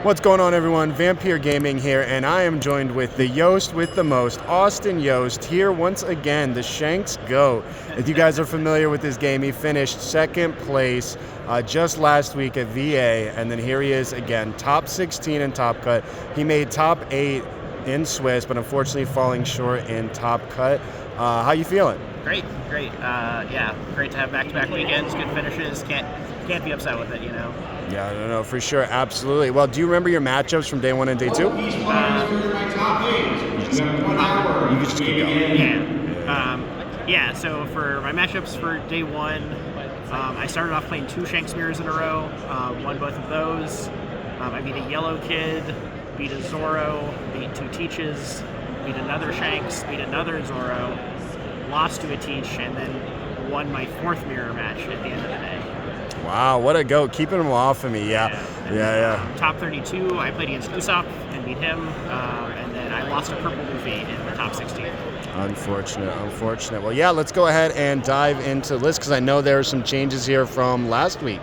What's going on, everyone? Vampyr Gaming here, and I am joined with the Yost with the most, Austin Yost, here once again, the Shanks GOAT. If you guys are familiar with this game, he finished second place just last week at VA, and then here he is again, top 16 in Top Cut. He made top 8 in Swiss, but unfortunately falling short in Top Cut. How you feeling? Great. Yeah, great to have back-to-back weekends, good finishes. Can't be upset with it, you know. Yeah, no, for sure, absolutely. Well, do you remember your matchups from day 1 and day 2? You can just keep going. Yeah, so for my matchups for day 1, I started off playing 2 Shanks mirrors in a row, won both of those. I beat a yellow kid, beat a Zorro, beat 2 Teaches, beat another Shanks, beat another Zorro, lost to a Teach, and then won my 4th mirror match at the end of the day. Wow, what a goat. Keeping him off of me, yeah. Top 32, I played against Usopp and beat him, and then I lost a purple Luffy in the top 16. Unfortunate. Well, yeah, let's go ahead and dive into the list, because I know there are some changes here from last week.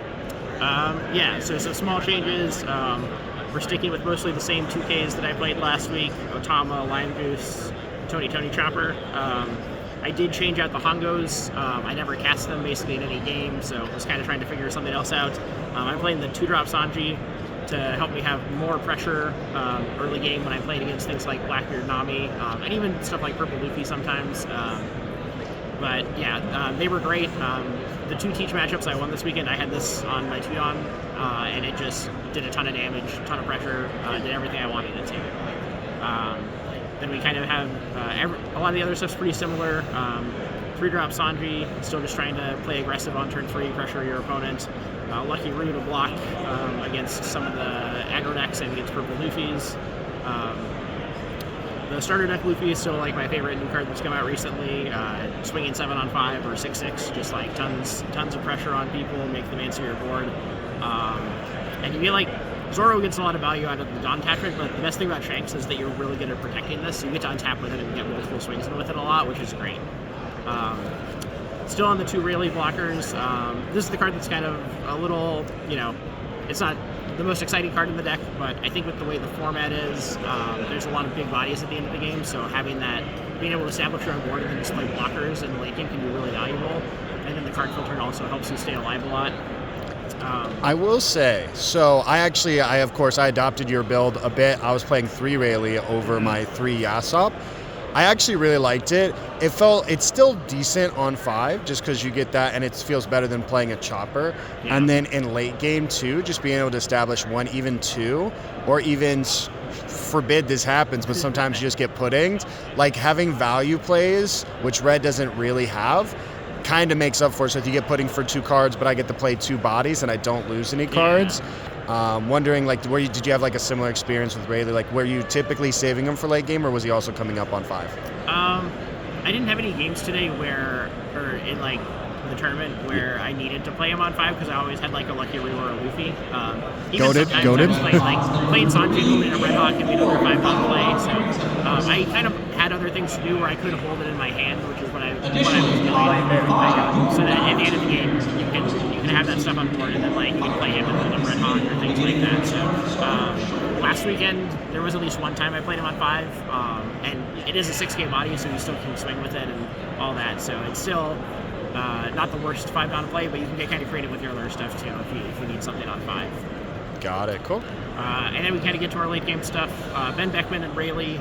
So some small changes. We're sticking with mostly the same 2Ks that I played last week, Otama, Lion Goose, Tony Chopper. I did change out the Hongos. I never cast them basically in any game, so I was kind of trying to figure something else out. I'm playing the 2-drop Sanji to help me have more pressure early game when I'm playing against things like Blackbeard Nami, and even stuff like Purple Luffy sometimes. They were great. The 2 Teach matchups I won this weekend, I had this on my Tudon, and it just did a ton of damage, a ton of pressure, did everything I wanted it to. Then we kind of have a lot of the other stuff's pretty similar. 3-drop Sanji, still just trying to play aggressive on turn 3, pressure your opponent. Lucky Roo to block against some of the aggro decks and against Purple Luffy's. The starter deck Luffy is still like my favorite new card that's come out recently. Swinging 7 on 5 or 6/6, just like tons of pressure on people, make them answer your board. And you get like Zorro gets a lot of value out of the Dawn attachment, but the best thing about Shanks is that you're really good at protecting this. You get to untap with it and get multiple swings with it a lot, which is great. Still on the 2 Rayleigh blockers. This is the card that's kind of a little, it's not the most exciting card in the deck, but I think with the way the format is, there's a lot of big bodies at the end of the game, so having that, being able to establish your own board and then just play blockers in the late game can be really valuable. And then the card filter also helps you stay alive a lot. I will say, so I adopted your build a bit. I was playing 3 Rayleigh over my 3 Yasop. I actually really liked it. It's still decent on 5, just because you get that, and it feels better than playing a Chopper. Yeah. And then in late game too, just being able to establish 1, even 2, or even forbid this happens, but sometimes you just get puddinged. Like having value plays, which red doesn't really have, kind of makes up for it. So if you get pudding for 2 cards, but I get to play 2 bodies and I don't lose any cards. Wondering, did you have like a similar experience with Rayleigh? Like, were you typically saving him for late game, or was he also coming up on 5? I didn't have any games today in like the tournament where I needed to play him on 5, because I always had like a Lucky Roo or a Luffy. Goated. Playing Sanji, holding a Red Hawk, and being over 5 on play. So I kind of had other things to do where I could hold it in my hand, which is what I was doing. So that at the end of the game, you can have that stuff on board, and then you can play him and hold a Red Hawk or things like that. So last weekend there was at least one time I played him on 5, and it is a 6K body, so you still can swing with it and all that. So it's still not the worst 5 down to play, but you can get kind of creative with your other stuff too if you need something on 5. Got it. Cool. And then we kind of get to our late game stuff. Ben Beckman and Rayleigh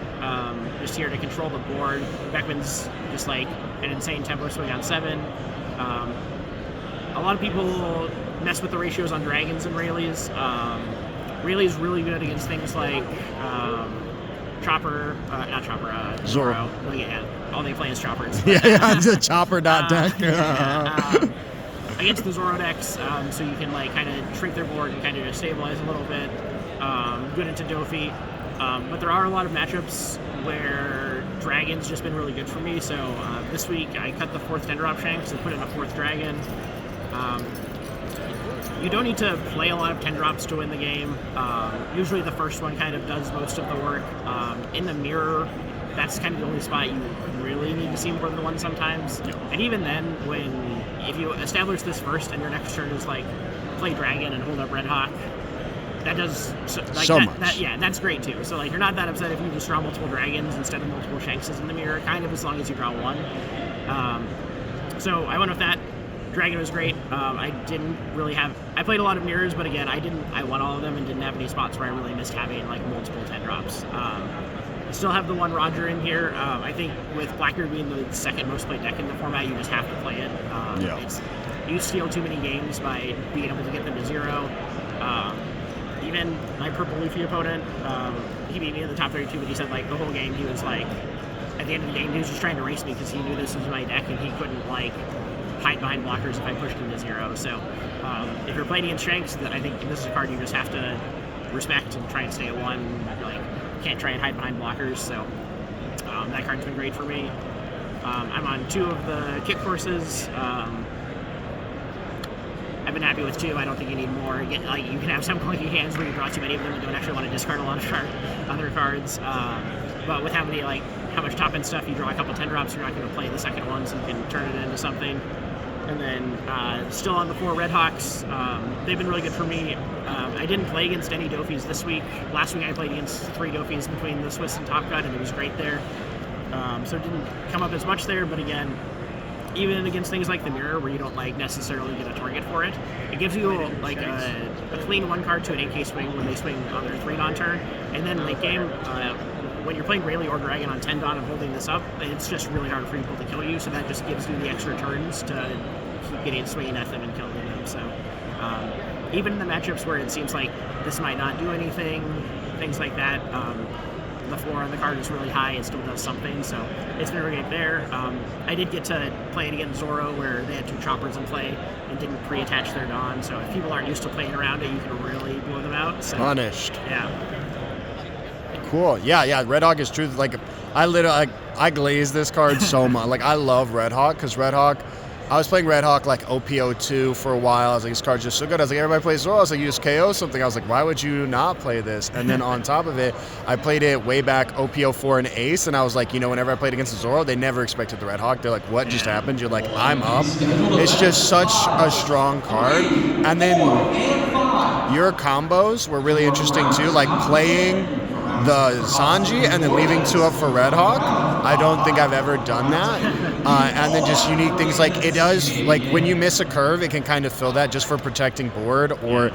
just here to control the board. Beckman's just like an insane tempo swing on 7. A lot of people mess with the ratios on dragons and Rayleigh's. Rayleigh's really good against things like Zorro. Well, yeah, all they play is choppers. It's a chopper deck. Against the Zorro decks, so you can kind of shrink their board and kind of just stabilize a little bit. Good into Dofi. But there are a lot of matchups where Dragon's just been really good for me. So this week I cut the 4th 10-drop Shanks and put in a 4th Dragon. You don't need to play a lot of 10-drops to win the game. Usually the first one kind of does most of the work. In the mirror, that's kind of the only spot you really need to see more than 1 sometimes. Yeah. And even then, if you establish this first and your next turn is play Dragon and hold up Red Hawk, that does so much. Yeah, that's great too. So like you're not that upset if you just draw multiple dragons instead of multiple Shankses in the mirror, kind of, as long as you draw one. So I went with that. Dragon was great. I didn't really have. I played a lot of mirrors, but again, I won all of them and didn't have any spots where I really missed having like multiple 10 drops. I still have the one Roger in here. I think with Blackbeard being the second most played deck in the format, you just have to play it. You steal too many games by being able to get them to 0. Even my purple Luffy opponent, he beat me in the top 32, but he said like the whole game he was like, at the end of the game, he was just trying to race me because he knew this was my deck and he couldn't like hide behind blockers if I pushed him to 0. So if you're playing against Shanks, I think this is a card you just have to respect and try and stay at 1. Like, can't try and hide behind blockers. So that card's been great for me. I'm on 2 of the kick courses. I've been happy with 2. I don't think you need more. You can have some clunky hands where you draw too many of them and don't actually want to discard a lot of other cards. But with how much top end stuff, you draw a couple 10 drops, you're not going to play the second one, so you can turn it into something. And then still on the 4 Red Hawks. They've been really good for me. I didn't play against any Dofis this week. Last week I played against 3 Dofis between the Swiss and Top Cut, and it was great there. So it didn't come up as much there, but again, even against things like the mirror where you don't like necessarily get a target for it, it gives you like a clean 1 card to an 8K swing when they swing on their 3 Dawn turn. And then late game, when you're playing Rayleigh or Dragon on 10 Dawn and holding this up, it's just really hard for people to kill you, so that just gives you the extra turns to keep getting swinging at them and killing them. So even in the matchups where it seems like this might not do anything, things like that, the floor on the card is really high, it still does something, so it's been really good there. I did get to play it against Zoro where they had 2 choppers in play and didn't pre-attach their Dawn, so if people aren't used to playing around it, you can really blow them out. So, punished. Yeah. Cool. Yeah. Red Hawk is truth. Like, I glaze this card so much. Like, I love Red Hawk because Red Hawk. I was playing Red Hawk like OP10 for a while. I was like, this card's just so good. I was like, everybody plays Zoro. I was like, you just KO something. I was like, why would you not play this? And then on top of it, I played it way back OP04 and Ace, and I was like, whenever I played against Zoro, they never expected the Red Hawk. They're like, what just happened? You're like, I'm up. It's just such a strong card. And then your combos were really interesting too, like playing the Sanji and then leaving 2 up for Red Hawk. I don't think I've ever done that. And then just unique things like it does, like when you miss a curve, it can kind of fill that just for protecting board, or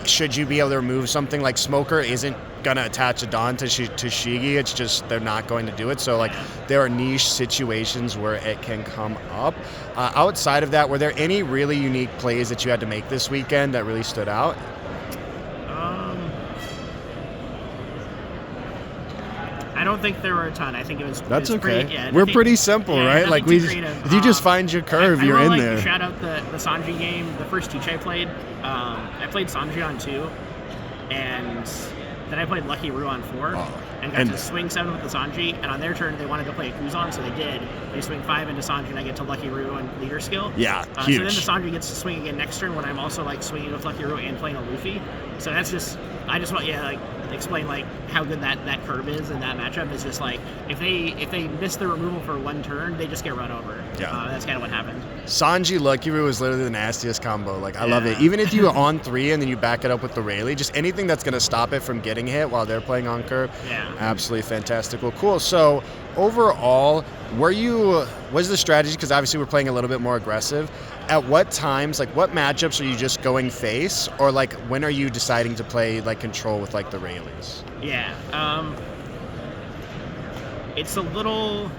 should you be able to remove something like Smoker isn't going to attach a Dawn to Shigi, it's just they're not going to do it. So like there are niche situations where it can come up. Outside of that, were there any really unique plays that you had to make this weekend that really stood out? I don't think there were a ton. I think it was. That's it was okay. Pretty, We're pretty simple, right? Like if you just find your curve, you're in there. Shout out the Sanji game. The first teach I played, I played Sanji on 2, and then I played Lucky Roo on 4, and got to swing 7 with the Sanji. And on their turn, they wanted to play a Kuzan, so they did. They swing 5 into Sanji, and I get to Lucky Roo and leader skill. Yeah, huge. So then the Sanji gets to swing again next turn when I'm also like swinging with Lucky Roo and playing a Luffy. So that's just. I just want explain like how good that curve is in that matchup. Is just like if they miss the removal for 1 turn, they just get run over. Yeah, that's kind of what happened. Sanji Lucky Roo is literally the nastiest combo. Like I love it. Even if you on 3 and then you back it up with the Rayleigh, just anything that's gonna stop it from getting hit while they're playing on curve. Yeah, absolutely fantastic. Well, cool. So overall, was the strategy, because obviously we're playing a little bit more aggressive, at what times, like what matchups are you just going face, or like when are you deciding to play like control with like the Rayleighs? Yeah, it's a little.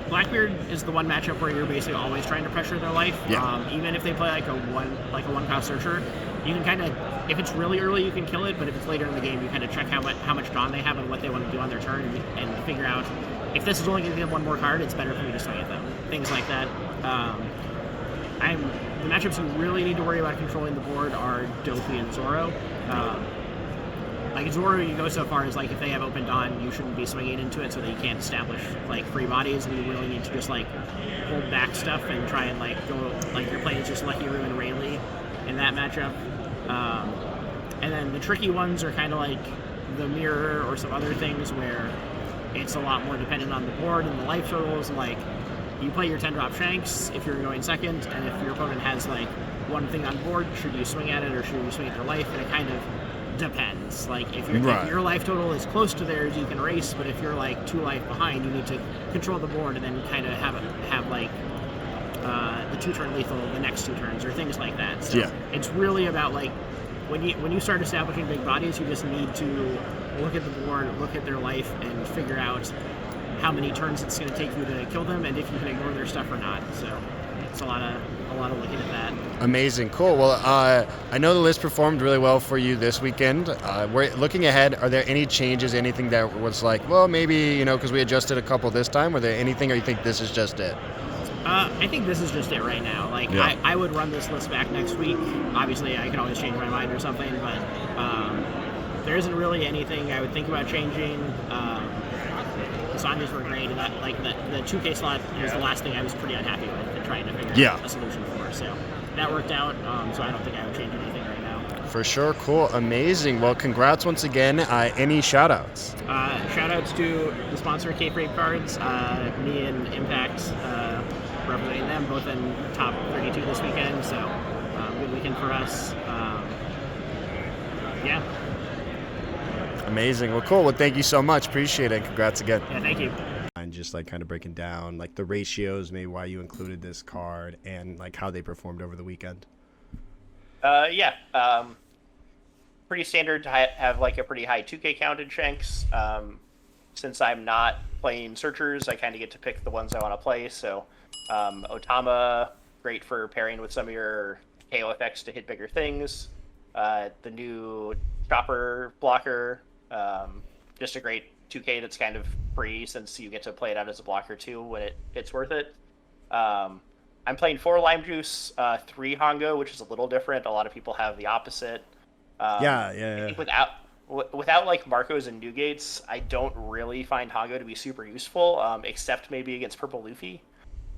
Blackbeard is the one matchup where you're basically always trying to pressure their life. Yeah. Even if they play like a one cost searcher, you can kind of, if it's really early, you can kill it. But if it's later in the game, you kind of check how much Dawn they have and what they want to do on their turn, and figure out if this is only going to give them 1 more card, it's better for me to swing at them. Things like that. The matchups you really need to worry about controlling the board are Dofi and Zoro. Like Zoro, you go so far as like if they have open Dawn, you shouldn't be swinging into it so that you can't establish like free bodies, and you really need to just like hold back stuff and try and like go like your play is just Lucky Roo and Rayleigh in that matchup. And then the tricky ones are kind of like the mirror or some other things where it's a lot more dependent on the board and the life totals. Like you play your 10-drop Shanks if you're going second, and if your opponent has like one thing on board, should you swing at it or should you swing at their life? And it kind of depends. Like if your life total is close to theirs, you can race, but if you're like 2 life behind, you need to control the board and then kind of have like the 2-turn lethal the next 2 turns or things like that. So it's really about like when you start establishing big bodies, you just need to look at the board, look at their life, and figure out how many turns it's going to take you to kill them and if you can ignore their stuff or not. So it's a lot of looking at that. Amazing, cool. Well, I know the list performed really well for you this weekend. We're looking ahead. Are there any changes? Anything that was like, well, maybe because we adjusted a couple this time? Were there anything, or you think this is just it? I think this is just it right now. Like I would run this list back next week. Obviously, I can always change my mind or something, but there isn't really anything I would think about changing. The Sanjas were great, and that, like the 2K slot was the last thing I was pretty unhappy with and trying to figure out a solution for. So that worked out. So I don't think I would change anything right now. For sure, cool, amazing. Well, congrats once again. Any shout-outs? Shout-outs to the sponsor, K-Frame Cards. Me and Impact representing them, both in top 32 this weekend. So good weekend for us. Yeah. Amazing. Well, cool. Well, thank you so much. Appreciate it. Congrats again. Yeah, thank you. And just like kind of breaking down like the ratios, maybe why you included this card and like how they performed over the weekend. Pretty standard to have like a pretty high 2K count in Shanks. Since I'm not playing searchers, I kind of get to pick the ones I want to play. So Otama, great for pairing with some of your KO effects to hit bigger things. The new Chopper blocker, just a great 2K that's kind of free since you get to play it out as a blocker too when it's worth it. I'm playing 4 Lime Juice, 3 Hongo, which is a little different. A lot of people have the opposite. I think without like Marcos and Newgates, I don't really find Hongo to be super useful, except maybe against Purple Luffy.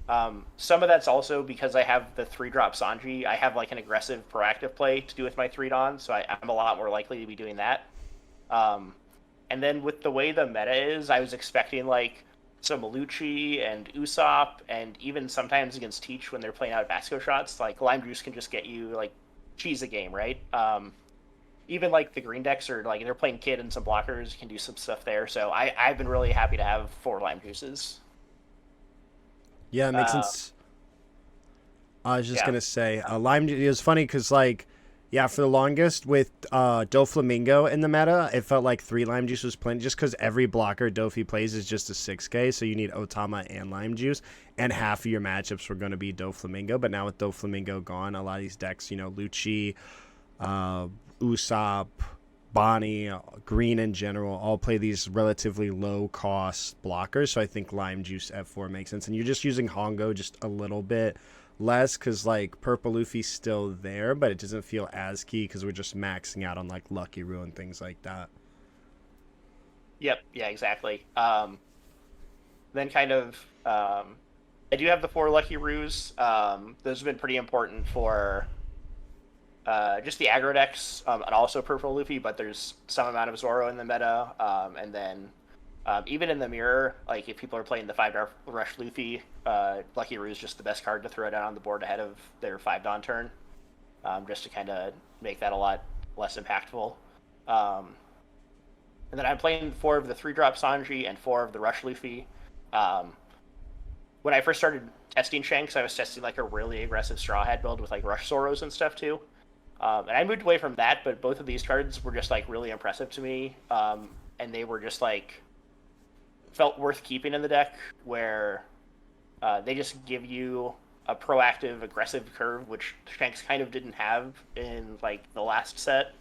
Some of that's also because I have the 3-drop Sanji. I have like an aggressive proactive play to do with my 3 Don, so I'm a lot more likely to be doing that. And then with the way the meta is, I was expecting like some Lucci and Usopp, and even sometimes against Teach when they're playing out Vasco shots, like Lime Juice can just get you like cheese a game, right? Even like the green decks are like they're playing Kid and some blockers, you can do some stuff there. So I've been really happy to have 4 Lime Juices. Yeah, it makes sense. I was just gonna say, Lime. It was funny because, like, for the longest with Doflamingo in the meta, it felt like 3 Lime Juice was plenty. Just because every blocker Dofi plays is just a 6K, so you need Otama and Lime Juice, and half of your matchups were going to be Doflamingo. But now with Doflamingo gone, a lot of these decks, Lucci, Usopp, Bonnie, Green in general, all play these relatively low-cost blockers, so I think Lime Juice F4 makes sense. And you're just using Hongo just a little bit less because, like, Purple Luffy's still there, but it doesn't feel as key because we're just maxing out on, like, Lucky Roo and things like that. Yep, yeah, exactly. Then kind of, I do have the 4 Lucky Roos. Those have been pretty important for just the aggro decks, and also Purple Luffy, but there's some amount of Zoro in the meta, and then even in the mirror, like if people are playing the 5-Dar Rush Luffy, Lucky Roo is just the best card to throw down on the board ahead of their 5-Don turn, just to kind of make that a lot less impactful. And then I'm playing 4 of the 3-drop Sanji and 4 of the Rush Luffy. When I first started testing Shanks, I was testing like a really aggressive Straw Hat build with like Rush Zoros and stuff too. And I moved away from that, but both of these cards were just like really impressive to me. And they were just like, felt worth keeping in the deck where they just give you a proactive, aggressive curve, which Shanks kind of didn't have in like the last set.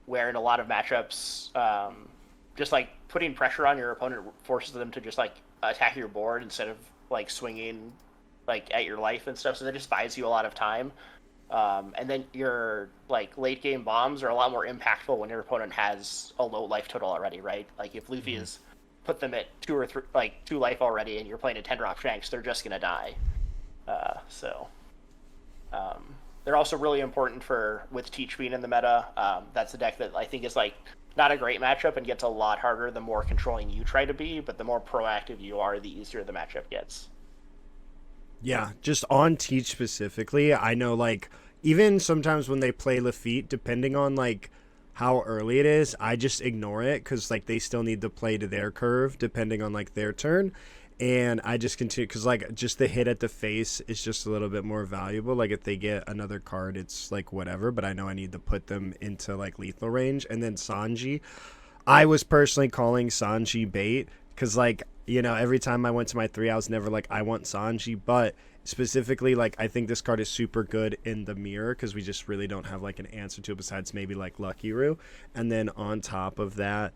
Where in a lot of matchups, just like putting pressure on your opponent forces them to just like attack your board instead of like swinging like at your life and stuff. So that just buys you a lot of time. And then your like late game bombs are a lot more impactful when your opponent has a low life total already, right? Like if Luffy has put them at 2 or 3, like 2 life already, and you're playing a 10-drop Shanks, they're just gonna die. They're also really important for with Teach being in the meta. That's a deck that I think is like not a great matchup and gets a lot harder the more controlling you try to be, but the more proactive you are, the easier the matchup gets. Yeah, just on Teach specifically, I know like even sometimes when they play Lafitte, depending on like how early it is, I just ignore it because like they still need to play to their curve depending on like their turn, and I just continue because like just the hit at the face is just a little bit more valuable. Like if they get another card, it's like whatever, but I know I need to put them into like lethal range, and then Sanji. I was personally calling Sanji bait because, like, every time I went to my three, I was never like, I want Sanji. But specifically, like, I think this card is super good in the mirror because we just really don't have, like, an answer to it besides maybe, like, Lucky Roo. And then on top of that,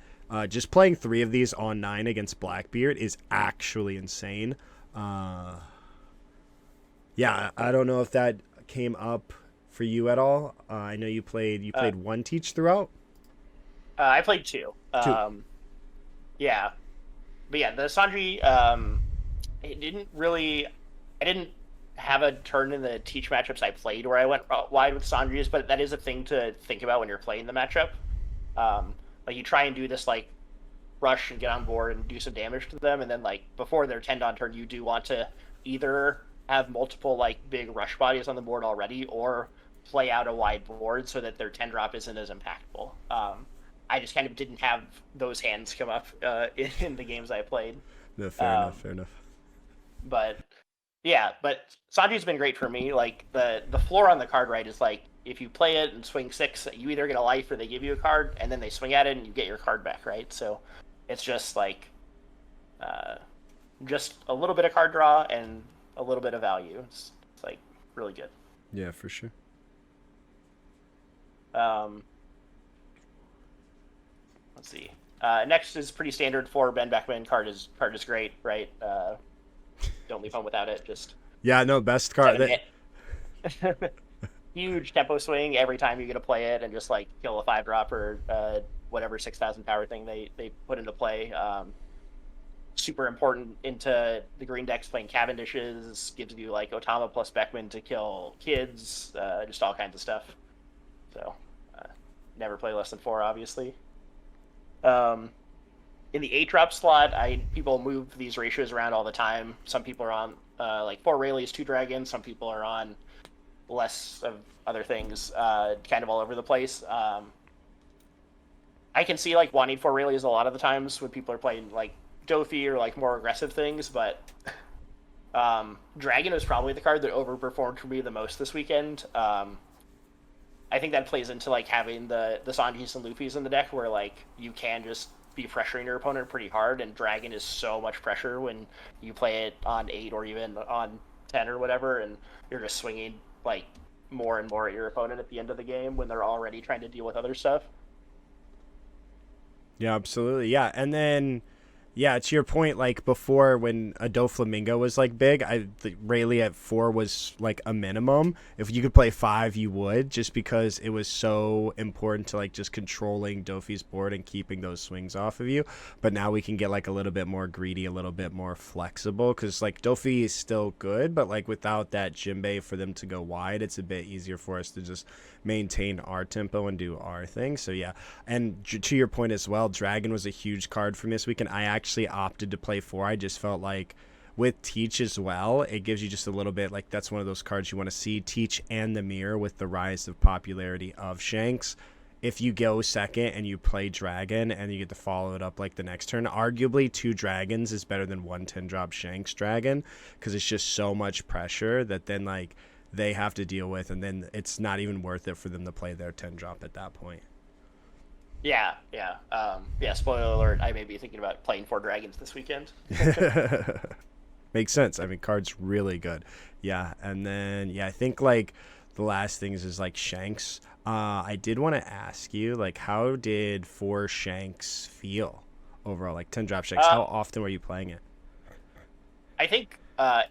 just playing three of these on 9 against Blackbeard is actually insane. Yeah, I don't know if that came up for you at all. I know you played one teach throughout. I played two. Two. Yeah, but yeah, the Sanji, it didn't really. I didn't have a turn in the teach matchups I played where I went wide with Sanji's, but that is a thing to think about when you're playing the matchup. Like you try and do this like rush and get on board and do some damage to them, and then like before their 10 on turn, you do want to either have multiple like big rush bodies on the board already, or play out a wide board so that their 10 drop isn't as impactful. I just kind of didn't have those hands come up in the games I played. No, fair enough. Fair enough. But yeah, but Sanji's been great for me. Like the floor on the card right is like if you play it and swing 6, you either get a life or they give you a card, and then they swing at it and you get your card back, right? So it's just like just a little bit of card draw and a little bit of value. It's like really good. Yeah, for sure. Um, let's see. Next is pretty standard for Ben Beckman. Card is great, right? Don't leave home without it. Just Yeah, no, best card. huge tempo swing every time you get to play it, and just like kill a 5-drop or whatever 6,000 power thing they put into play. Super important into the green decks playing Cavendishes. Gives you like Otama plus Beckman to kill kids. Just all kinds of stuff. So never play less than 4, obviously. In the 8-drop slot, people move these ratios around all the time. Some people are on like 4 Rayleighs, 2 Dragons. Some people are on less of other things, kind of all over the place. I can see like wanting 4 Rayleighs a lot of the times when people are playing like Dofi or like more aggressive things, but Dragon was probably the card that overperformed for me the most this weekend. I think that plays into like having the Sanjis and Luffy's in the deck, where like you can just be pressuring your opponent pretty hard, and Dragon is so much pressure when you play it on 8 or even on 10 or whatever, and you're just swinging like more and more at your opponent at the end of the game when they're already trying to deal with other stuff. Yeah, absolutely. Yeah, and then yeah, to your point, like before when a Doflamingo was like big, Rayleigh at 4 was like a minimum. If you could play 5, you would, just because it was so important to like just controlling Dofi's board and keeping those swings off of you. But now we can get like a little bit more greedy, a little bit more flexible, because like Dofi is still good, but like without that Jinbei for them to go wide, it's a bit easier for us to just maintain our tempo and do our thing. So yeah, and to your point as well, Dragon was a huge card for me this weekend. I actually opted to play 4. I just felt like with Teach as well, it gives you just a little bit like that's one of those cards you want to see. Teach and the Mirror with the rise of popularity of Shanks. If you go second and you play Dragon and you get to follow it up like the next turn, arguably 2 Dragons is better than 1 10-drop Shanks Dragon, because it's just so much pressure that then like they have to deal with, and then it's not even worth it for them to play their 10-drop at that point. Yeah. Spoiler alert: I may be thinking about playing 4 Dragons this weekend. Makes sense. I mean, card's really good. Yeah, and then I think like the last things is like Shanks. I did want to ask you, like, how did 4 Shanks feel overall? Like 10-drop Shanks. How often were you playing it? I think like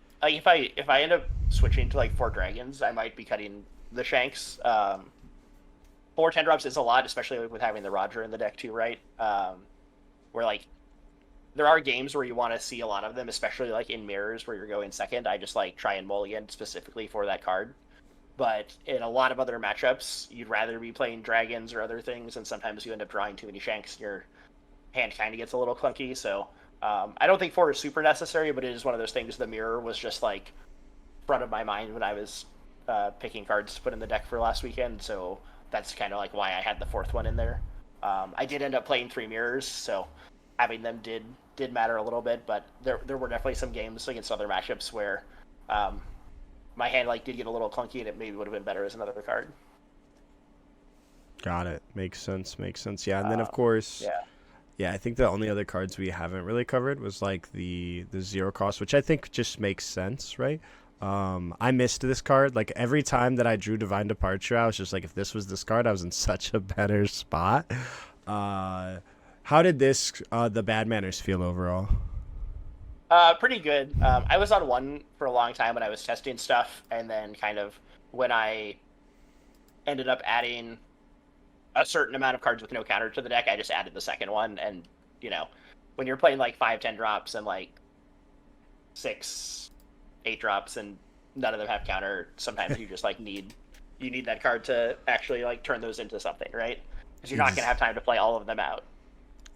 if I end up switching to like 4 Dragons, I might be cutting the Shanks. 4 10-drops is a lot, especially with having the Roger in the deck too, right? Where like there are games where you want to see a lot of them, especially like in mirrors where you're going second. I just like try and mulligan specifically for that card. But in a lot of other matchups, you'd rather be playing Dragons or other things, and sometimes you end up drawing too many Shanks, and your hand kind of gets a little clunky. So I don't think 4 is super necessary, but it is one of those things. The mirror was just like front of my mind when I was picking cards to put in the deck for last weekend. So that's kind of like why I had the fourth one in there. I did end up playing 3 mirrors, so having them did matter a little bit. But there were definitely some games against other matchups where my hand like did get a little clunky, and it maybe would have been better as another card. Got it. Makes sense. Makes sense. Yeah, and then of course, yeah, I think the only other cards we haven't really covered was like the zero cost, which I think just makes sense, right? I missed this card. Like every time that I drew Divine Departure, I was just like, if this was this card, I was in such a better spot. How did this the Bad Manners feel overall? Pretty good. I was on one for a long time when I was testing stuff, and then kind of when I ended up adding a certain amount of cards with no counter to the deck, I just added the second one. And when you're playing like 5-10 drops and like 6-8 drops, and none of them have counter, sometimes you just like need that card to actually like turn those into something, right? Because you're not gonna have time to play all of them out.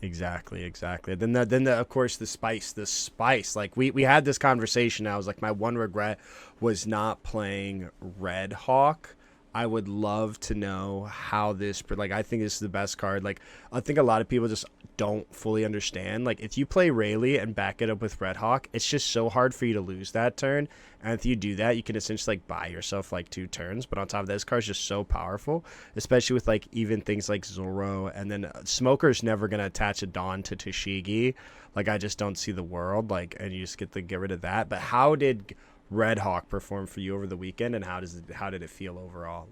Exactly. Then of course the spice. Like we had this conversation. I was like, my one regret was not playing Red Hawk. I would love to know how this, like, I think this is the best card. Like, I think a lot of people just don't fully understand. Like, if you play Rayleigh and back it up with Red Hawk, it's just so hard for you to lose that turn. And if you do that, you can essentially, like, buy yourself, like, 2 turns. But on top of that, this card's just so powerful, especially with, like, even things like Zoro. And then Smoker's never going to attach a Dawn to Toshigi. Like, I just don't see the world. Like, and you just get to get rid of that. But how did Red Hawk perform for you over the weekend, and how did it feel overall?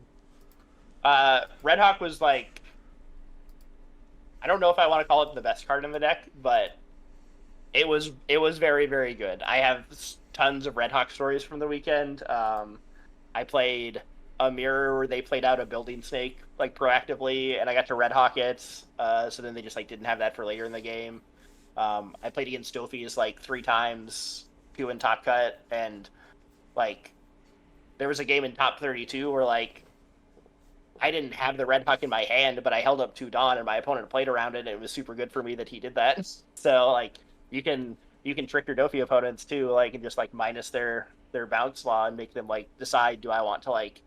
Red Hawk was like, I don't know if I want to call it the best card in the deck, but it was very, very good. I have tons of Red Hawk stories from the weekend. I played a mirror where they played out a building snake like proactively, and I got to Red Hawk it. So then they just like didn't have that for later in the game. I played against Stophies like 3 times, 2 in top cut, and like there was a game in top 32 where like I didn't have the Red Hawk in my hand, but I held up 2 Dawn, and my opponent played around it, and it was super good for me that he did that. So like you can trick your Dofi opponents too, like, and just like minus their bounce law and make them like decide, do I want to like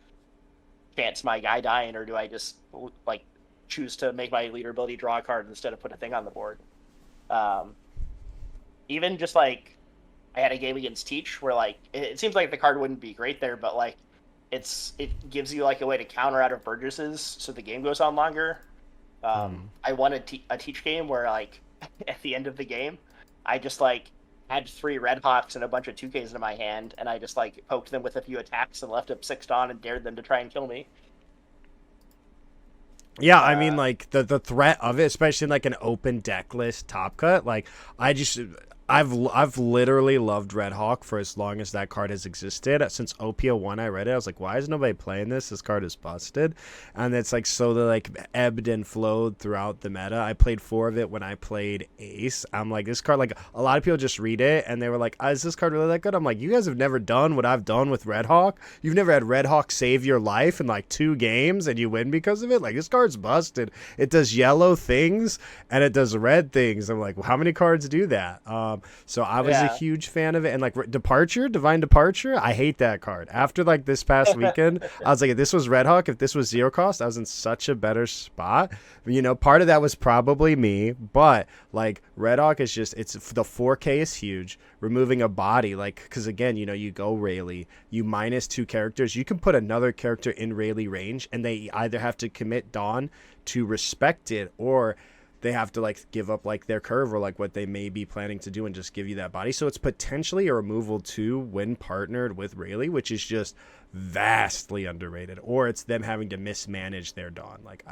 chance my guy dying, or do I just like choose to make my leader ability draw a card instead of put a thing on the board. Even just like I had a game against Teach where like it seems like the card wouldn't be great there, but like it gives you like a way to counter out of Burgesses, so the game goes on longer. I won a Teach game where like at the end of the game, I just like had 3 Red Hawks and a bunch of 2Ks in my hand, and I just like poked them with a few attacks and left up 6 Dawn and dared them to try and kill me. Yeah, I mean, like the threat of it, especially in like an open deck list top cut. Like I've literally loved Red Hawk for as long as that card has existed. Since OP10 I read it, I was like, why is nobody playing this? This card is busted. And it's like slowly like ebbed and flowed throughout the meta. I played 4 of it when I played Ace. I'm like, this card, like a lot of people just read it and they were like, is this card really that good? I'm like, you guys have never done what I've done with Red Hawk. You've never had Red Hawk save your life in like 2 games and you win because of it. Like, this card's busted. It does yellow things and it does red things. I'm like, well, how many cards do that? So I was a huge fan of it. And like Divine Departure, I hate that card. After like this past weekend, I was like, if this was Red Hawk, if this was 0 cost, I was in such a better spot. You know, part of that was probably me, but like Red Hawk is just, it's the 4K is huge. Removing a body, like, because again, you know, you go Rayleigh, you minus 2 characters, you can put another character in Rayleigh range, and they either have to commit Dawn to respect it, or they have to like give up like their curve or like what they may be planning to do and just give you that body. So it's potentially a removal too when partnered with Rayleigh, which is just vastly underrated. Or it's them having to mismanage their Dawn. Like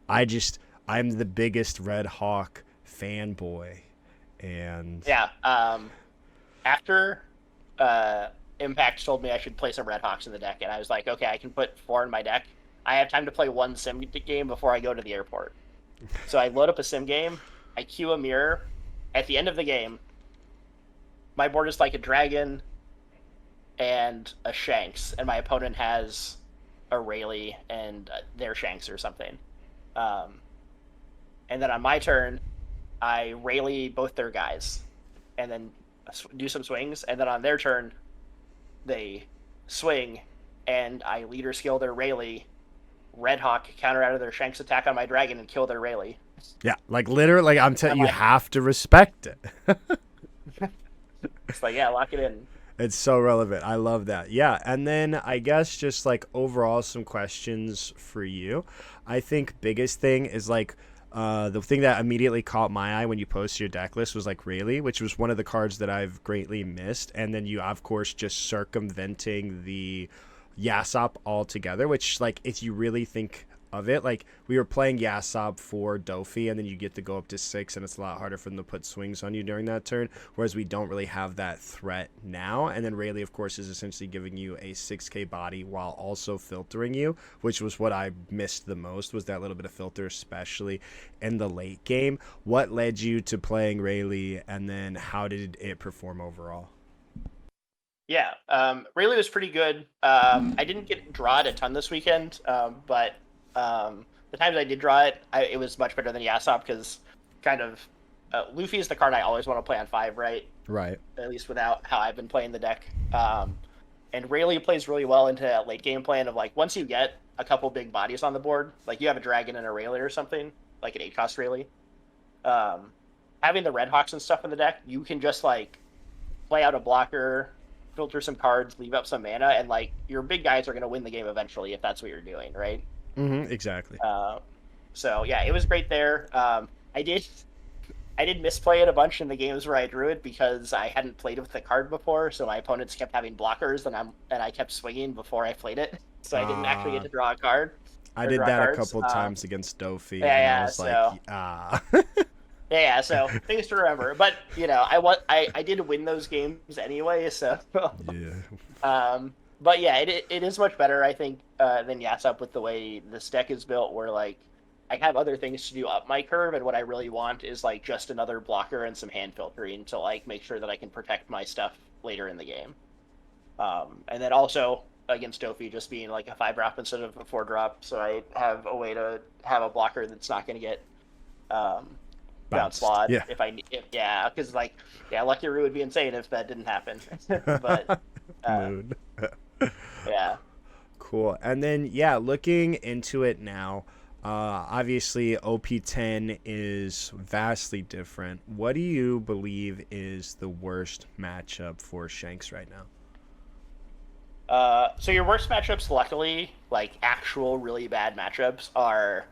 I'm the biggest Red Hawk fanboy. And after Impact told me I should play some Red Hawks in the deck, and I was like, okay, I can put 4 in my deck. I have time to play 1 sim game before I go to the airport. So I load up a sim game, I queue a mirror. At the end of the game, my board is like a dragon and a Shanks, and my opponent has a Rayleigh and their Shanks or something. And then on my turn, I Rayleigh both their guys, and then do some swings, and then on their turn, they swing, and I leader skill their Rayleigh, Red Hawk counter out of their Shanks attack on my dragon and kill their Rayleigh. Yeah, like literally, like I'm telling you, like, have to respect it. It's like, yeah, lock it in. It's so relevant. I love that. Yeah, and then I guess just like overall some questions for you. I think biggest thing is like the thing that immediately caught my eye when you posted your deck list was like Rayleigh, which was one of the cards that I've greatly missed. And then you, of course, just circumventing the Yasop altogether, which like if you really think of it, like we were playing Yasop for Dofi, and then you get to go up to 6, and it's a lot harder for them to put swings on you during that turn, whereas we don't really have that threat now. And then Rayleigh, of course, is essentially giving you a 6k body while also filtering you, which was what I missed the most, was that little bit of filter, especially in the late game. What led you to playing Rayleigh, and then how did it perform overall? Yeah, Rayleigh was pretty good. I didn't get draw it a ton this weekend, but the times I did draw it, it was much better than Yasop because kind of Luffy is the card I always want to play on 5, right? Right. At least without how I've been playing the deck. And Rayleigh plays really well into that late game plan of like once you get a couple big bodies on the board, like you have a dragon and a Rayleigh or something, like an 8-cost Rayleigh. Having the Red Hawks and stuff in the deck, you can just like play out a blocker, filter some cards, leave up some mana, and like your big guys are going to win the game eventually if that's what you're doing, right? Exactly. So yeah, it was great there. I did misplay it a bunch in the games where I drew it because I hadn't played with the card before, so my opponents kept having blockers, and I kept swinging before I played it, so I didn't actually get to draw a card. I did that a couple times against Dofi, yeah, and I was so, like, yeah, so things to remember. But you know, I did win those games anyway, so yeah. But yeah, it is much better, I think, than Yasop with the way this deck is built, where like I have other things to do up my curve, and what I really want is like just another blocker and some hand filtering to like make sure that I can protect my stuff later in the game. And then also against Dofi just being like a 5-drop instead of a 4-drop, so I have a way to have a blocker that's not going to get bounce slot. Yeah. Yeah, because like Lucky Roo would be insane if that didn't happen. But yeah. Cool. And then yeah, looking into it now, obviously OP10 is vastly different. What do you believe is the worst matchup for Shanks right now? So your worst matchups, luckily, like actual really bad matchups, are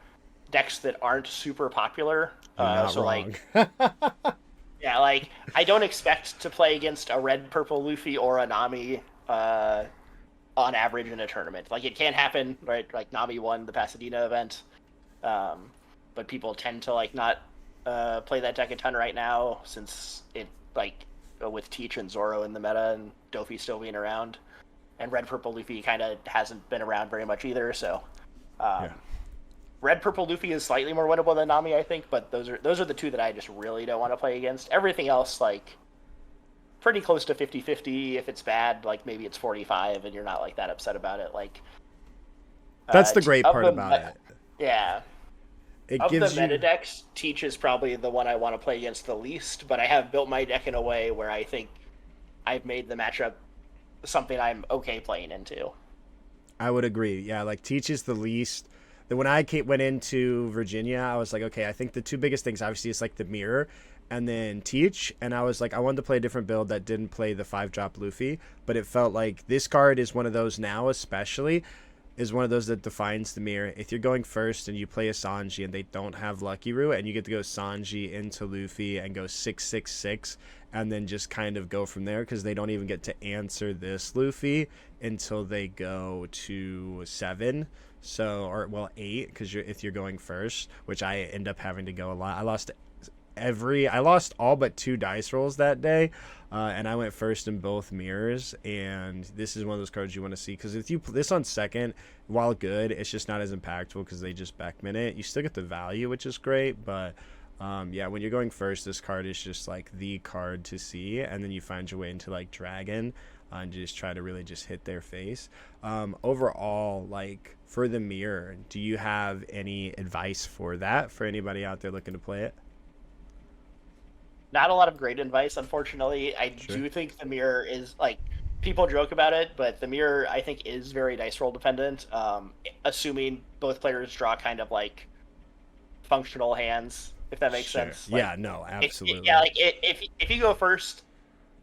decks that aren't super popular. Not wrong. Like, yeah, like I don't expect to play against a red purple Luffy or a Nami on average in a tournament. Like it can't happen, right? Like Nami won the Pasadena event, but people tend to like not play that deck a ton right now since it like with Teach and Zoro in the meta and Dofi still being around, and red purple Luffy kind of hasn't been around very much either. So. Red Purple Luffy is slightly more winnable than Nami, I think, but those are the two that I just really don't want to play against. Everything else, like, pretty close to 50-50. If it's bad, like, maybe it's 45, and you're not, like, that upset about it. Like, that's the great part about it. Yeah. Of the meta decks, Teach is probably the one I want to play against the least, but I have built my deck in a way where I think I've made the matchup something I'm okay playing into. I would agree. Yeah, like, Teach is the least. When I went into Virginia, I was like, okay, I think the two biggest things, obviously, is like the mirror and then Teach. And I was like, I wanted to play a different build that didn't play the 5-drop Luffy. But it felt like this card is one of those now, especially, is one of those that defines the mirror. If you're going first and you play a Sanji and they don't have Lucky Roo, and you get to go Sanji into Luffy and go 6/6/6, and then just kind of go from there, because they don't even get to answer this Luffy until they go to 7. So, or well, 8, because if you're going first, which I end up having to go a lot. I lost all but 2 dice rolls that day, and I went first in both mirrors. And this is one of those cards you want to see, because if you put this on second, while good, it's just not as impactful because they just backmin it. You still get the value, which is great, but yeah, when you're going first, this card is just like the card to see, and then you find your way into like Dragon. And just try to really just hit their face. Overall, like for the mirror, do you have any advice for that for anybody out there looking to play it? Not a lot of great advice, unfortunately. I do think the mirror is like people joke about it, but the mirror I think is very dice roll dependent. Assuming both players draw kind of like functional hands, if that makes Sure. sense. Like, Yeah, no, absolutely. yeah, like if you go first,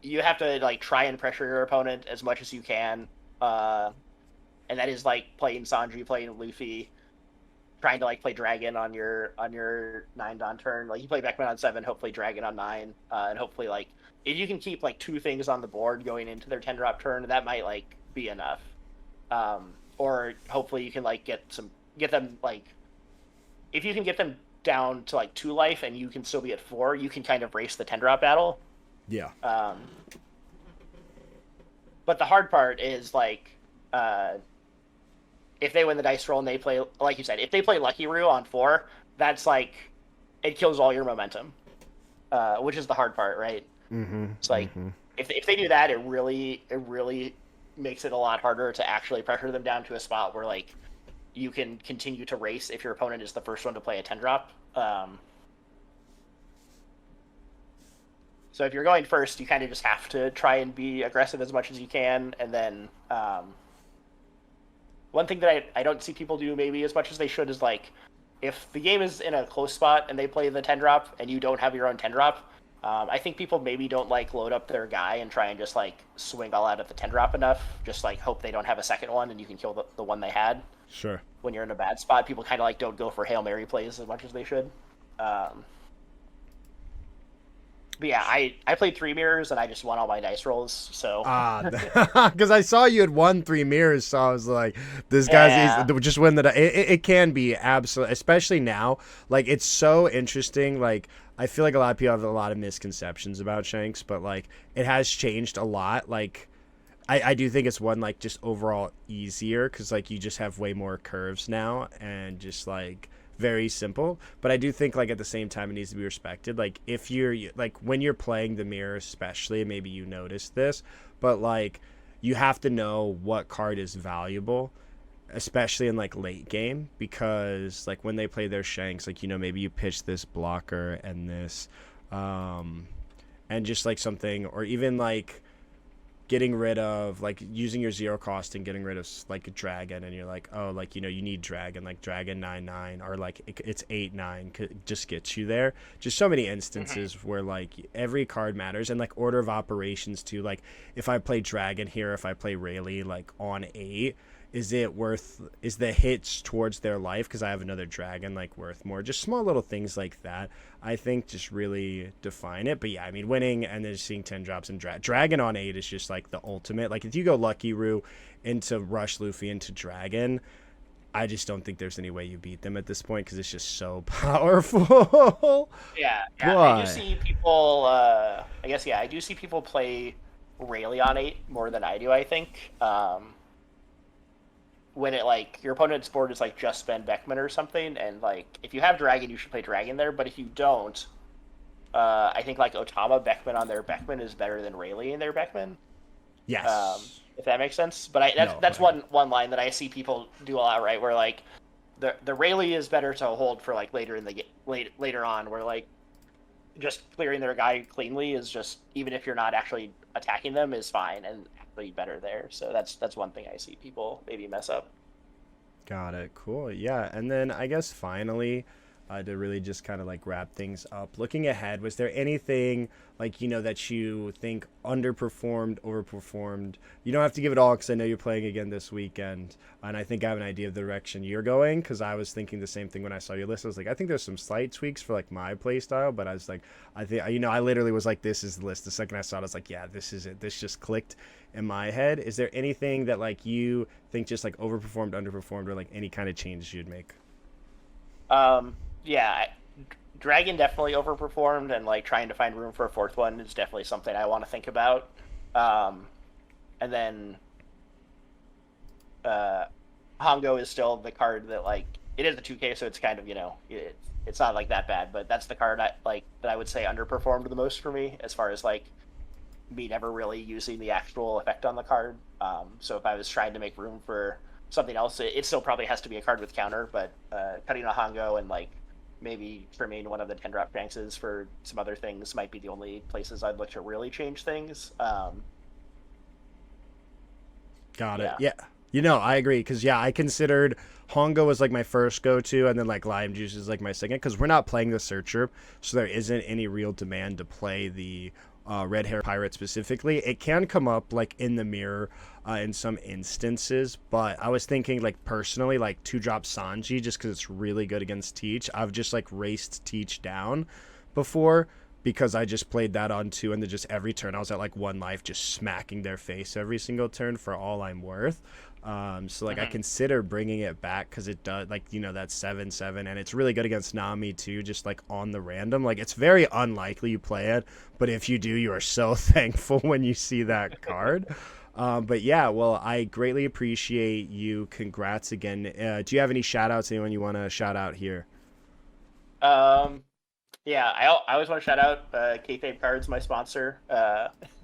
you have to like try and pressure your opponent as much as you can, and that is like playing Sanji, playing Luffy, trying to like play Dragon on your 9 Don turn. Like you play Beckman on 7, hopefully Dragon on 9, and hopefully like if you can keep like 2 things on the board going into their 10-drop turn, that might like be enough. Or hopefully you can like get them like if you can get them down to like 2 life and you can still be at 4, you can kind of race the 10-drop battle. Yeah. But the hard part is like if they win the dice roll and they play, like you said, if they play Lucky Roo on 4, that's like it kills all your momentum, which is the hard part, right? Mm-hmm. It's like if they do that, it really makes it a lot harder to actually pressure them down to a spot where like you can continue to race if your opponent is the first one to play a 10-drop. So if you're going first, you kind of just have to try and be aggressive as much as you can, and then one thing that I don't see people do maybe as much as they should is like if the game is in a close spot and they play the 10-drop and you don't have your own 10-drop, I think people maybe don't like load up their guy and try and just like swing all out at the 10-drop enough. Just like hope they don't have a second one and you can kill the one they had. Sure. When you're in a bad spot, people kind of like don't go for Hail Mary plays as much as they should. But yeah, I played 3 mirrors and I just won all my dice rolls. So because I saw you had won 3 mirrors, so I was like, this guy's just win that. It can be absolutely, especially now. Like it's so interesting. Like I feel like a lot of people have a lot of misconceptions about Shanks, but like it has changed a lot. Like I do think it's one like just overall easier because like you just have way more curves now and just like very simple. But I do think like at the same time it needs to be respected. Like if you're like when you're playing the mirror, especially, maybe you notice this, but like you have to know what card is valuable, especially in like late game, because like when they play their Shanks, like, you know, maybe you pitch this blocker and this and just like something, or even like getting rid of like using your 0 cost and getting rid of like a dragon, and you're like, oh, like, you know, you need dragon, like dragon 9/9, or like it's 8/9 just gets you there. Just so many instances where like every card matters, and like order of operations too. Like if I play dragon here, if I play Rayleigh like on 8, is the hits towards their life because I have another dragon like worth more? Just small little things like that I think just really define it. But yeah, I mean, winning and then seeing 10 drops and dragon on 8 is just like the ultimate. Like if you go Lucky Roo into Rush Luffy into dragon, I just don't think there's any way you beat them at this point because it's just so powerful. Yeah, I do see people. I do see people play Rayleigh on 8 more than I do. I think when it like your opponent's board is like just spend Beckman or something, and like if you have dragon, you should play dragon there. But if you don't, I think like Otama Beckman on their Beckman is better than Rayleigh in their Beckman. Yes. If that makes sense. But that's one line that I see people do a lot, right? Where like the Rayleigh is better to hold for like later in the later on, where like just clearing their guy cleanly is just, even if you're not actually attacking them, is fine and actually better there. So that's one thing I see people maybe mess up. Got it. Cool. Yeah. And then I guess finally, to really just kind of like wrap things up, looking ahead, was there anything like, you know, that you think underperformed, overperformed? You don't have to give it all because I know you're playing again this weekend, and I think I have an idea of the direction you're going, because I was thinking the same thing when I saw your list. I was like, I think there's some slight tweaks for like my play style, but I was like, I think, you know, I literally was like, this is the list. The second I saw it, I was like, yeah, this is it. This just clicked in my head. Is there anything that like you think just like overperformed, underperformed, or like any kind of changes you'd make? Yeah, Dragon definitely overperformed, and like trying to find room for a 4th one is definitely something I want to think about. And then Hongo is still the card that like, it is the 2K, so it's kind of, you know, it's not like that bad, but that's the card that I would say underperformed the most for me, as far as like me never really using the actual effect on the card. So if I was trying to make room for something else, it still probably has to be a card with counter, but cutting a Hongo and like maybe trimming one of the 10-drop Shankses for some other things might be the only places I'd look to really change things. Got it. Yeah. Yeah. I agree because I considered Hongo was like my first go-to, and then like Lime Juice is like my second because we're not playing the Searcher, so there isn't any real demand to play the Red Hair Pirate specifically. It can come up like in the mirror in some instances, but I was thinking like personally like two drop Sanji just because it's really good against Teach. I've just like raced Teach down before because I just played that on two, and then just every turn I was at like one life, just smacking their face every single turn for all I'm worth. So like I consider bringing it back because it does like that's 7/7, and it's really good against Nami too. Just like on the random, like it's very unlikely you play it, but if you do, you are so thankful when you see that card. But yeah, well, I greatly appreciate you. Congrats again. Do you have any shout outs? Anyone you want to shout out here? Um, yeah, I always want to shout out Kayfabe Cards, my sponsor.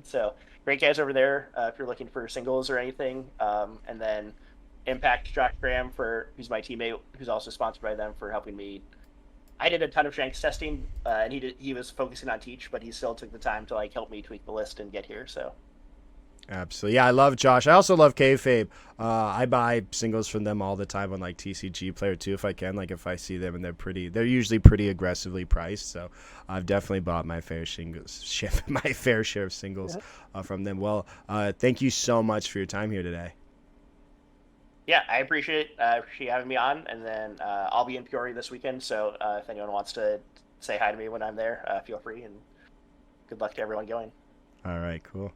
So great guys over there. If you're looking for singles or anything, and then Impact Josh Graham who's my teammate, who's also sponsored by them for helping me. I did a ton of Shanks testing, and he was focusing on Teach, but he still took the time to like help me tweak the list and get here. So Absolutely. Yeah, I love Josh. I also love Kayfabe. I buy singles from them all the time on like TCGPlayer too, if I can. Like if I see them, and they're usually pretty aggressively priced. So I've definitely bought my fair my fair share of singles from them. Well, thank you so much for your time here today. yeah, I appreciate you having me on, and then I'll be in Peoria this weekend. So if anyone wants to say hi to me when I'm there, feel free, and good luck to everyone going. All right, cool.